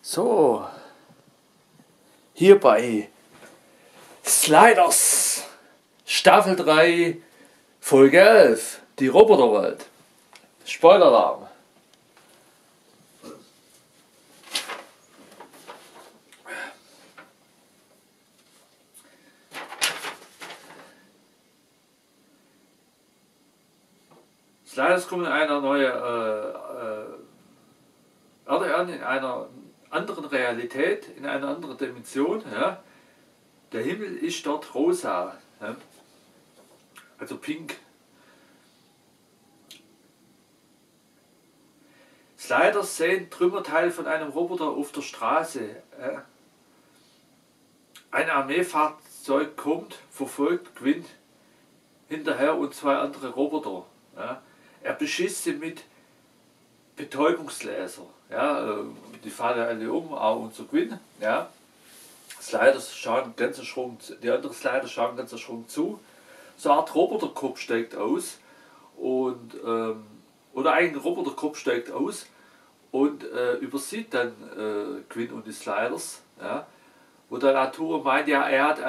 So, hier bei Sliders, Staffel 3, Folge 11, die Roboterwelt. Spoiler-Alarm. Sliders kommen in einer neuen Erde an, in einer anderen Realität, in einer anderen Dimension. Ja. Der Himmel ist dort rosa, ja. Also pink. Sliders sehen Trümmerteile von einem Roboter auf der Straße. Ja. Ein Armeefahrzeug kommt, verfolgt Quinn hinterher und zwei andere Roboter. Ja. Er beschießt sie mit Betäubungslaser. Ja, die fallen alle um, auch unser Quinn. Ja. Sliders schauen ganz erschrocken, die anderen Sliders schauen ganz erschrocken zu. So eine Art Roboterkopf steigt aus und oder ein Roboterkopf steigt aus und übersieht dann Quinn und die Sliders. Ja. Wo der Arturo meint, ja, er hat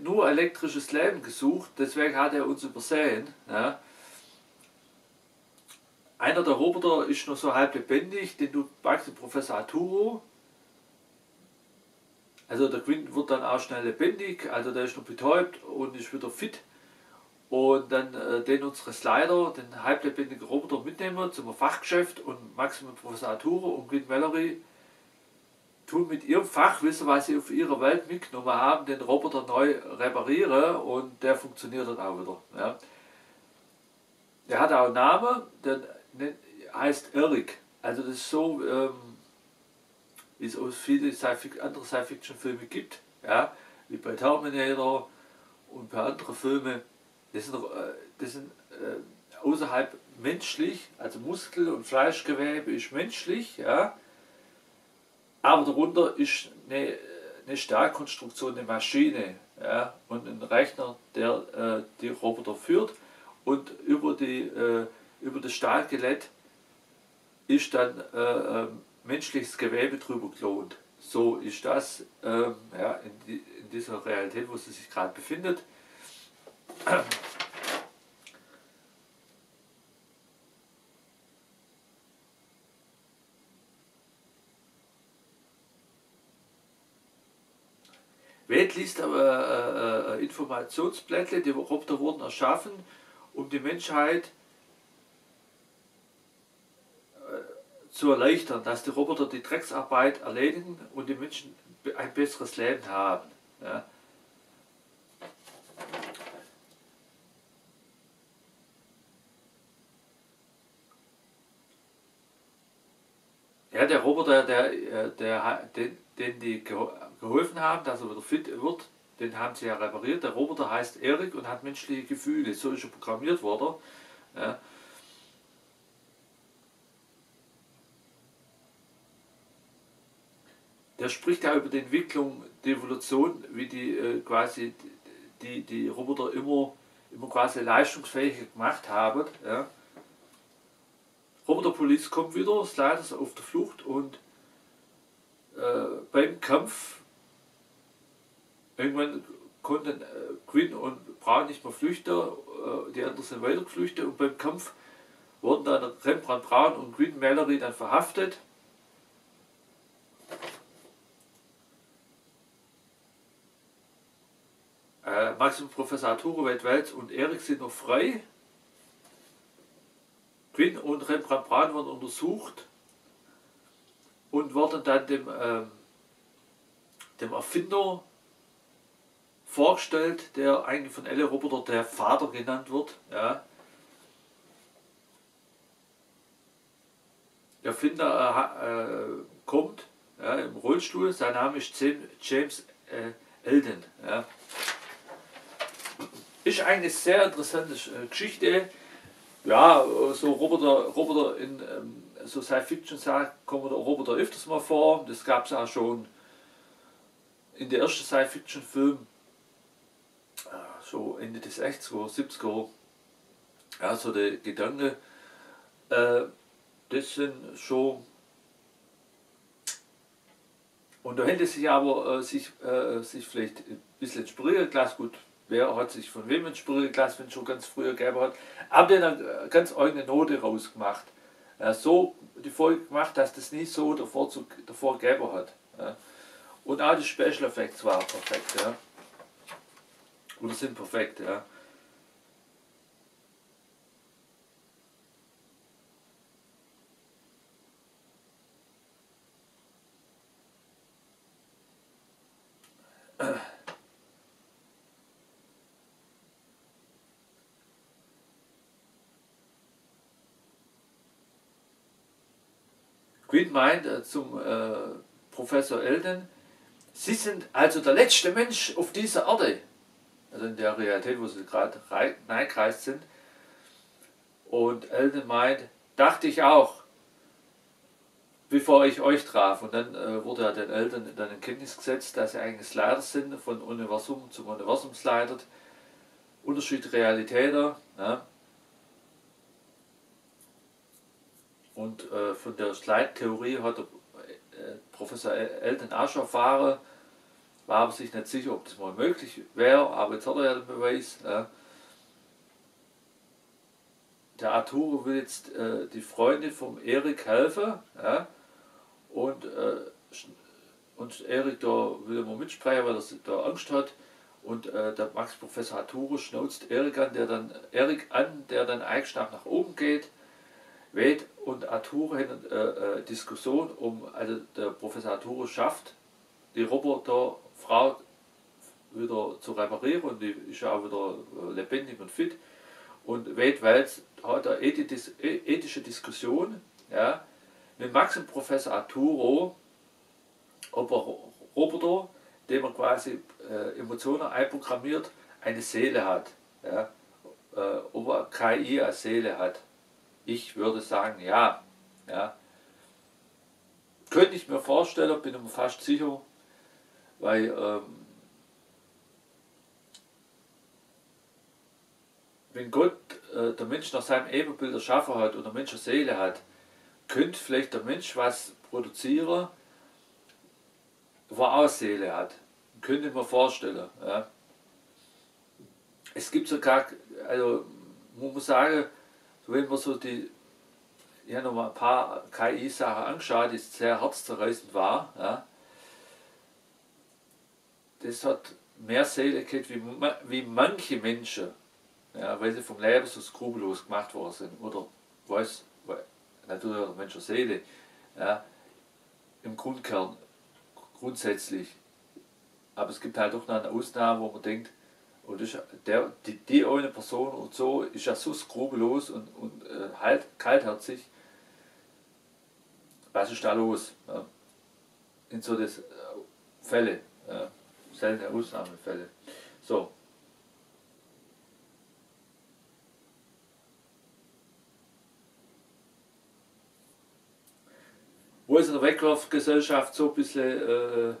nur elektrisches Leben gesucht, deswegen hat er uns übersehen. Ja. Einer der Roboter ist noch so halb lebendig, den du magst, Professor Arturo. Also der Quinn wird dann auch schnell lebendig, also der ist noch betäubt und ist wieder fit. Und dann den unsere Slider, den halblebendigen Roboter mitnehmen zum Fachgeschäft und Maximum Professor Arturo und Quinn Mallory tun mit ihrem Fachwissen, was sie auf ihrer Welt mitgenommen haben, den Roboter neu reparieren und der funktioniert dann auch wieder. Ja. Der hat auch einen Namen, der heißt Eric. Also das ist so, wie es aus viele andere Science-Fiction-Filme gibt, ja, wie bei Terminator und bei anderen Filmen. Das sind außerhalb menschlich, also Muskel- und Fleischgewebe ist menschlich, ja, aber darunter ist eine Stahlkonstruktion, eine Maschine, ja, und ein Rechner, der die Roboter führt, und über das Stahlskelett ist dann menschliches Gewebe drüber geklont. So ist das ja, in dieser Realität, wo sie sich gerade befindet. Wade liest aber Informationsblätter, die Roboter wurden erschaffen, um die Menschheit zu erleichtern, dass die Roboter die Drecksarbeit erledigen und die Menschen ein besseres Leben haben. Ja. Ja, der Roboter, den die geholfen haben, dass er wieder fit wird, den haben sie ja repariert. Der Roboter heißt Eric und hat menschliche Gefühle, so ist er programmiert worden. Ja. Der spricht ja über die Entwicklung, die Evolution, wie die quasi die Roboter immer quasi leistungsfähiger gemacht haben. Ja. Roboterpolice kommt wieder, Sliders auf der Flucht und beim Kampf irgendwann konnten Quinn und Brown nicht mehr flüchten, die anderen sind weiter geflüchtet und beim Kampf wurden dann Rembrandt Brown und Quinn Mallory dann verhaftet. Maximum Professor Arturo, Wade Wells und Eric sind noch frei. Quinn und Rembrandt Brown wurden untersucht und wurden dann dem Erfinder vorgestellt, der eigentlich von alle Roboter der Vater genannt wird. Ja. Der Erfinder kommt im Rollstuhl, sein Name ist James Elden. Ja. Ist eigentlich eine sehr interessante Geschichte. Ja, so Roboter in so Science-Fiction-Sachen kommen der Roboter öfters mal vor. Das gab es auch schon in der ersten Science-Fiction-Film, so Ende des 60er, 70er. Ja, so der Gedanke, das sind schon Und da hätte sich aber sich vielleicht ein bisschen inspirieren gelassen. Gut, wer hat sich von wem inspirieren gelassen, wenn es schon ganz früher gegeben hat. Aber dann eine ganz eigene Note rausgemacht. So die Folge gemacht, dass das nie so davor gegeben hat. Ja. Und auch die Special Effects waren perfekt. Ja. Oder sind perfekt. Ja. Quinn meint zum Professor Elton, Sie sind also der letzte Mensch auf dieser Erde, also in der Realität, wo sie gerade reingekreist sind. Und Elton meint, dachte ich auch, bevor ich euch traf. Und dann wurde den Eltern dann in Kenntnis gesetzt, dass sie eigentlich Slider sind, von Universum zum Universum slidert. Unterschiedliche Realitäten. Ja. Und von der Slide-Theorie hat der Professor Elton auch schon erfahren, war aber sich nicht sicher, ob das mal möglich wäre, aber jetzt hat er ja den Beweis. Ja. Der Arturo will jetzt die Freundin vom Erik helfen, ja, und Erik da will immer mitsprechen, weil er da Angst hat. Und der Max-Professor Arturo schnauzt Erik an, der dann eigenschaftsmäßig nach oben geht. Wade und Arturo haben eine Diskussion also der Professor Arturo schafft, die Roboterfrau wieder zu reparieren und die ist ja auch wieder lebendig und fit. Und Wade Wells hat eine ethische Diskussion, ja, mit Max und Professor Arturo, ob er Roboter, dem er quasi Emotionen einprogrammiert, eine Seele hat. Ja, ob er KI als Seele hat. Ich würde sagen, ja. Ja. Könnte ich mir vorstellen, bin mir fast sicher, weil wenn Gott der Mensch nach seinem Ebenbild erschaffen hat und der Mensch eine Seele hat, könnte vielleicht der Mensch was produzieren, wo auch eine Seele hat. Könnte ich mir vorstellen. Ja. Es gibt sogar, also man muss sagen, wenn man so ich habe noch mal ein paar KI-Sachen angeschaut, die sehr herzzerreißend war. Ja. Das hat mehr Seele gehabt wie manche Menschen, ja, weil sie vom Leben so skrupellos gemacht worden sind. Oder weiß, natürlich hat der Mensch eine Seele. Ja, im Grundkern, grundsätzlich. Aber es gibt halt doch noch eine Ausnahme, wo man denkt, und die eine Person und so ist ja so skrupellos und halt kaltherzig. Was ist da los? Ja? In so das Fälle, ja? Seltene Ausnahmefälle. So. Wo ist in der Wegwerfgesellschaft so ein bisschen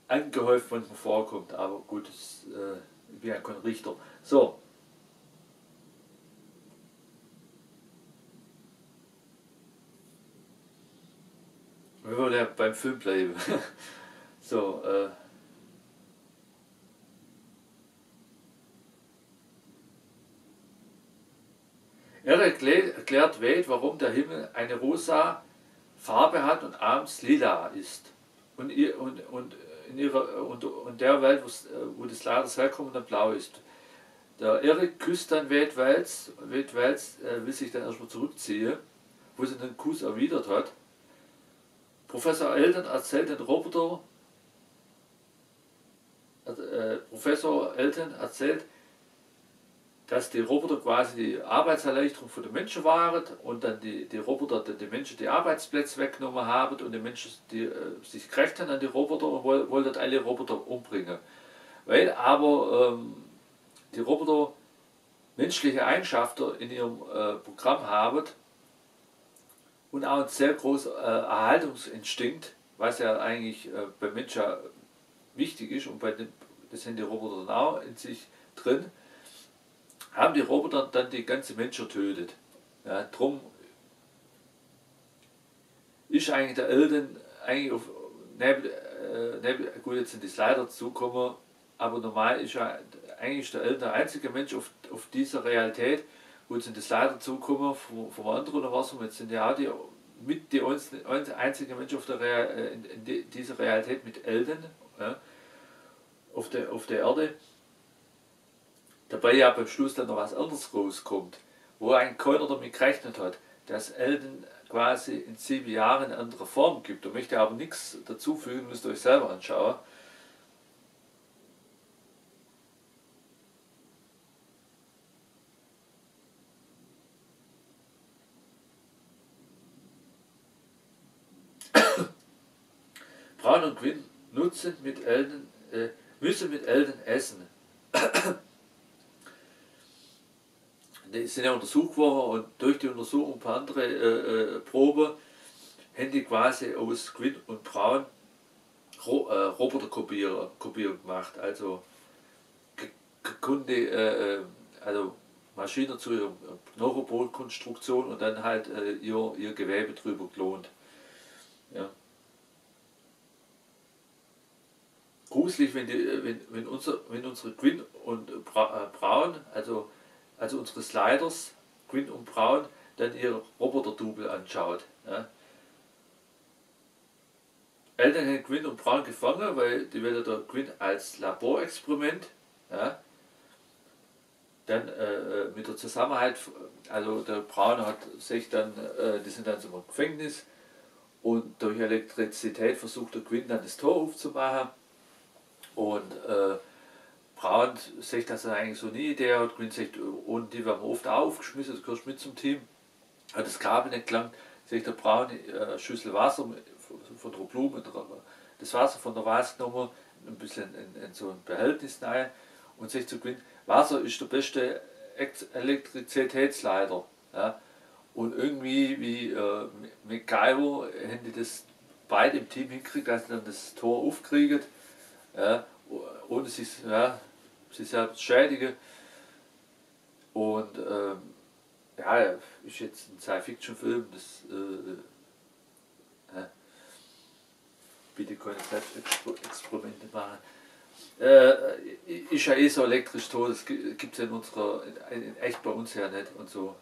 angehäuft, wenn es mir vorkommt, aber gut, ich bin ja kein Richter. So. Wir wollen ja beim Film bleiben. So, er erklärt Wade, warum der Himmel eine rosa Farbe hat und abends lila ist. Und der Welt, wo das Lades herkommt, dann blau ist. Der Erik küsst dann Wade Wells. Wade Wells will sich dann erstmal zurückziehen, wo sie den Kuss erwidert hat. Professor Elton erzählt den Roboter, Professor Elton erzählt, dass die Roboter quasi die Arbeitserleichterung für die Menschen waren und dann die Roboter die Menschen die Arbeitsplätze weggenommen haben und die Menschen sich gerecht haben an die Roboter und wollten alle Roboter umbringen. Weil aber die Roboter menschliche Eigenschaften in ihrem Programm haben und auch einen sehr großen Erhaltungsinstinkt, was ja eigentlich bei Menschen wichtig ist und das sind die Roboter dann auch in sich drin, haben die Roboter dann die ganze Menschheit tötet. Ja, drum ist eigentlich der Eltern eigentlich gut, jetzt sind die Slider dazugekommen, aber normal ist ja eigentlich der Eltern der einzige Mensch auf dieser Realität. Gut, sind die Slider dazugekommen vom anderen Universum, jetzt sind ja auch die einzige Mensch auf der in dieser Realität mit Eltern, ja, auf der Erde. Dabei ja beim Schluss dann noch was anderes rauskommt, wo eigentlich keiner damit gerechnet hat, dass Eltern quasi in 7 Jahren eine andere Form gibt. Da möchte aber nichts dazufügen, müsst ihr euch selber anschauen. Braun und Quinn müssen mit Eltern essen. Die sind ja untersucht worden und durch die Untersuchung ein paar andere Proben haben die quasi aus Quinn und Braun Roboterkopierung gemacht. Also also Maschinen zu ihrer Neurobootkonstruktion und dann halt ihr Gewebe drüber gelohnt. Ja. Gruselig, wenn unsere Quinn und Braun, also unsere Sliders, Quinn und Braun, dann ihre Roboter-Double anschaut. Ja. Eltern haben Quinn und Braun gefangen, weil die werden der Quinn als Laborexperiment, ja, dann mit der Zusammenhalt, also der Braun hat sich dann, die sind dann zum Gefängnis und durch Elektrizität versucht der Quinn dann das Tor aufzumachen und Braun sagt, dass er eigentlich so eine Idee hat, Quinn sagt, und die werden oft auch aufgeschmissen, du gehörst mit zum Team, hat das Kabel nicht gelangt, sagt der Braun, Schüssel Wasser von der Blume, das Wasser von der Vase genommen, ein bisschen in so ein Behältnis rein und sagt zu Quinn, Wasser ist der beste Elektrizitätsleiter. Ja? Und irgendwie wie MacGyver haben die das beide im Team hinkriegt, dass sie dann das Tor aufkriegen, ja? Ohne sich selbst zu schädigen. Und ja, ist jetzt ein Science-Fiction-Film, das bitte keine Selbstexperimente machen. Ist ja eh so elektrisch tot, das gibt es ja in echt bei uns ja nicht und so,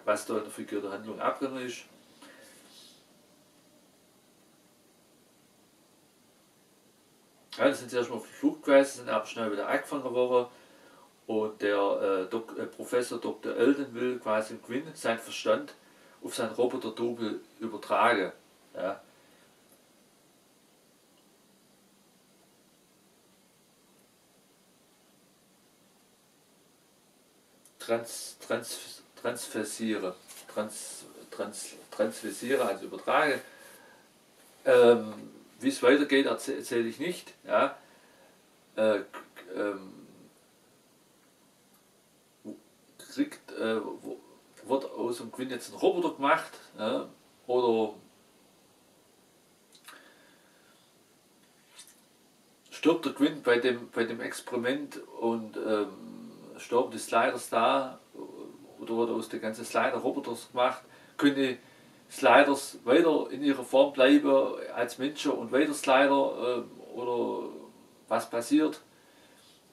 was da in der Figur der Handlung abgegangen ist. Ja, dann sind sie erstmal auf der Flucht gewesen, sind aber schnell wieder eingefangen worden und der Professor Dr. Elden will quasi Quinn seinen Verstand auf seinen Roboter-Double übertragen. Ja. Transversiere, also übertrage. Wie es weitergeht, erzähle ich nicht. Ja. Wird aus dem Quinn jetzt ein Roboter gemacht, ja, oder stirbt der Quinn bei dem Experiment und sterben die Sliders da, oder wurde aus den ganzen Slider Roboters gemacht, können die Sliders weiter in ihrer Form bleiben als Menschen und weiter Slider oder was passiert?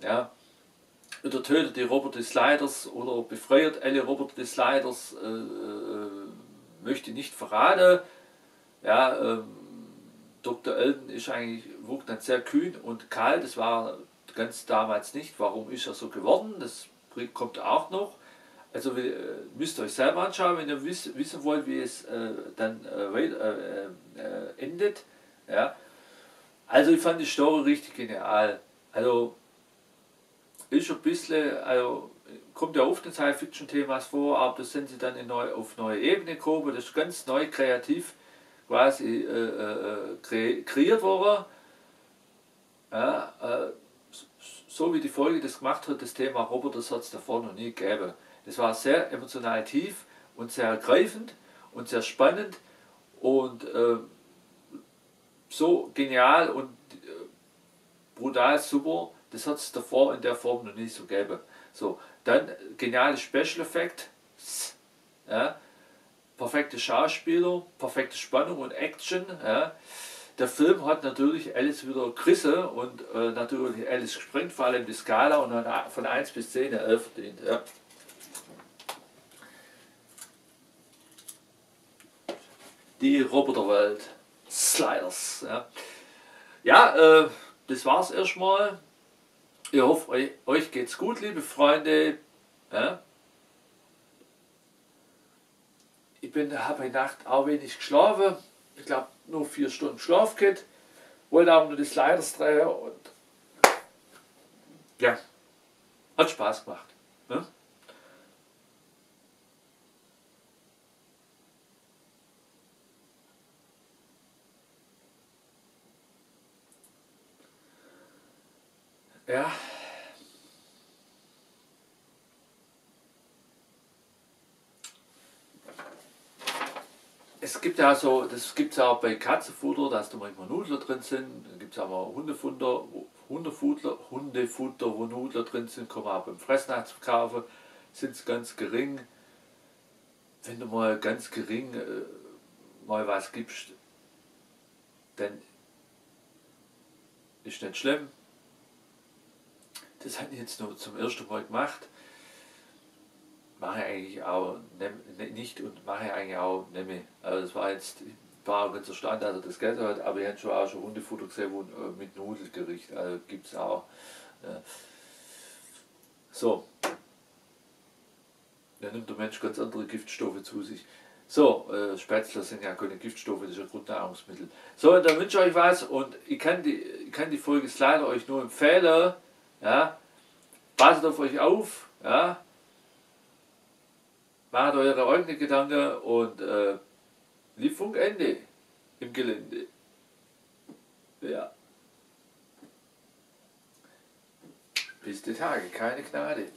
Ja. Oder tötet die Roboter die Sliders oder befreit alle Roboter die Sliders, möchte ich nicht verraten. Ja, Dr. Elden ist eigentlich, wirkt dann sehr kühn und kalt, das war ganz damals nicht. Warum ist er so geworden? Das kommt auch noch. Also müsst ihr euch selber anschauen, wenn ihr wissen wollt, wie es dann endet. Ja. Also ich fand die Story richtig genial. Also ist ein bisschen, also kommt ja oft in Science-Fiction-Themas vor, aber das sind sie dann auf neue Ebene gekommen, das ist ganz neu kreativ quasi kreiert worden. Ja, so wie die Folge das gemacht hat, das Thema Roboter, das hat es davor noch nie gegeben. Das war sehr emotional tief und sehr ergreifend und sehr spannend und so genial und brutal super, das hat es davor in der Form noch nie so gegeben. So, dann geniale Special Effects, ja, perfekte Schauspieler, perfekte Spannung und Action, ja, der Film hat natürlich alles wieder gerissen und natürlich alles gesprengt, vor allem die Skala, und hat von 1 bis 10 eine 11 verdient. Ja. Die Roboterwelt. Sliders. Ja, ja das war's erstmal. Ich hoffe, euch geht's gut, liebe Freunde. Ja. Ich habe heute Nacht auch wenig geschlafen. Ich glaube, nur 4 Stunden Schlaf gehabt. Wollte aber nur die Sliders drehen und ja, hat Spaß gemacht. Ne? Ja. Es gibt ja so, das gibt es ja auch bei Katzenfutter, dass da manchmal Nudler drin sind. Dann gibt es aber Hundefutter, wo Nudler drin sind, kann man auch beim Fressnapf kaufen, sind es ganz gering. Wenn du mal ganz gering mal was gibst, dann ist nicht schlimm. Das habe ich jetzt nur zum ersten Mal gemacht. Mache ich eigentlich auch nicht und mache ich eigentlich auch nicht mehr. Also das war jetzt, ich war auch ganz erstaunt, dass er das Geld hat, aber ich habe schon auch schon Hundefutter gesehen wo, mit Nudelgericht, also gibt es auch. So, da nimmt der Mensch ganz andere Giftstoffe zu sich. So, Spätzle sind ja keine Giftstoffe, das ist ja Grundnahrungsmittel. So, dann wünsche ich euch was und ich kann die Folge Slider euch nur empfehlen. Ja, passt auf euch auf. Ja, macht eure eigenen Gedanken und Lieferung Ende im Gelände. Ja. Bis die Tage, keine Gnade.